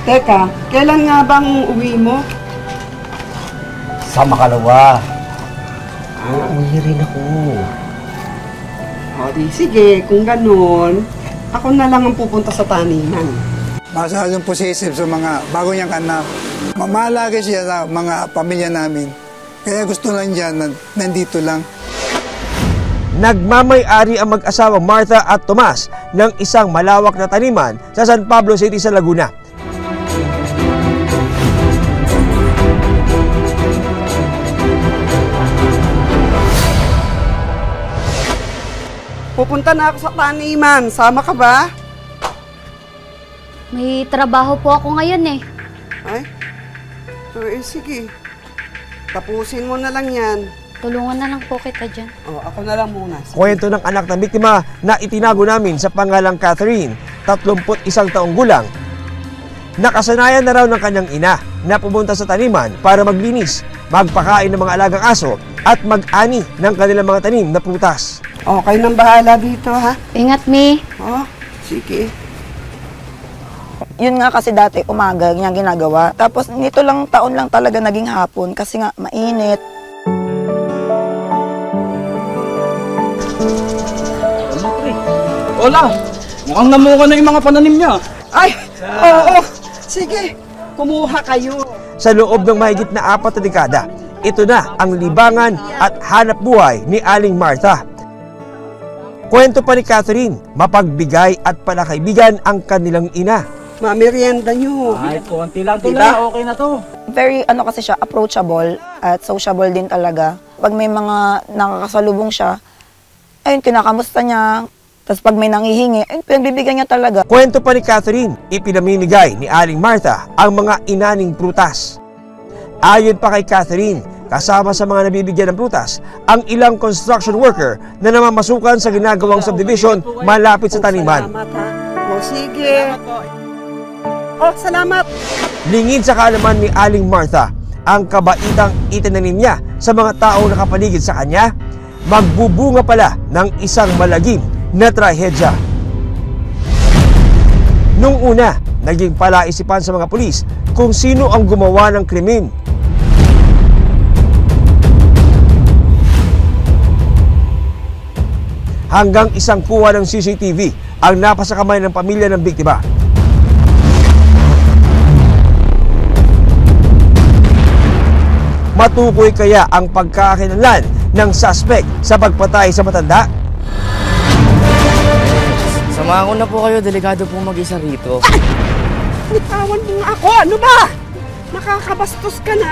Teka, kailan nga bang uwi mo? Sa makalawa. Uuwi rin ako. O di, sige, kung ganun, ako na lang ang pupunta sa taniman. Masyadong posesif sa mga bago niyang anak. Mamalagi siya sa mga pamilya namin. Kaya gusto lang niya na nandito lang. Nagmamay-ari ang mag-asawang Martha at Tomas ng isang malawak na taniman sa San Pablo City sa Laguna. Pupunta na ako sa taniman. Sama ka ba? May trabaho po ako ngayon eh. Ay? Sige. Tapusin mo na lang yan. Tulungan na lang po kita dyan. Ako na lang muna. Sige. Kwento ng anak ng biktima na itinago namin sa pangalang Catherine, 31 taong gulang. Nakasanayan na raw ng kanyang ina na pumunta sa taniman para maglinis, magpakain ng mga alagang aso at mag-ani ng kanilang mga tanim na prutas. Okay nang bahala dito, ha? Ingat, Mi. Sige. Yun nga kasi dati umaga niya ginagawa. Tapos nito lang taon lang talaga naging hapon kasi nga mainit. Hola! Mukhang namuka na yung mga pananim niya. Ay! Oo! Sige! Kumuha kayo. Sa loob ng mahigit na 4 na dekada, ito na ang libangan at hanap buhay ni Aling Martha. Kwento pa ni Catherine, mapagbigay at palakaibigan ang kanilang ina. Mamerienda nyo. Ay, konti lang to Diba? na. Okay na to. Very kasi siya, approachable at sociable din talaga. Pag may mga nakakasalubong siya, ayun, kinakamusta niya. Tapos pag may nanghihingi, ayun, pinagbibigyan niya talaga. Kwento pa ni Catherine, ipinamimigay ni Aling Martha ang mga inaning prutas. Ayon pa kay Catherine, kasama sa mga nabibigyan ng prutas, ang ilang construction worker na namamasukan sa ginagawang subdivision malapit sa taniman. Salamat, ha? Sige. Salamat. Lingid sa kaalaman ni Aling Martha, ang kabaitang itinanim niya sa mga taong nakapaligid sa kanya, magbubunga pala ng isang malagim na trahedya. Nung una, naging palaisipan sa mga pulis kung sino ang gumawa ng krimen. Hanggang isang kuha ng CCTV ang napasa kamay ng pamilya ng biktima. Matukoy kaya ang pagkakakilanlan ng suspect sa pagpatay sa matanda? Samahan ko na po kayo, delikado po mag-isa rito. Ay! Bitawan mo nga ako! Ano ba? Nakakabastos ka na!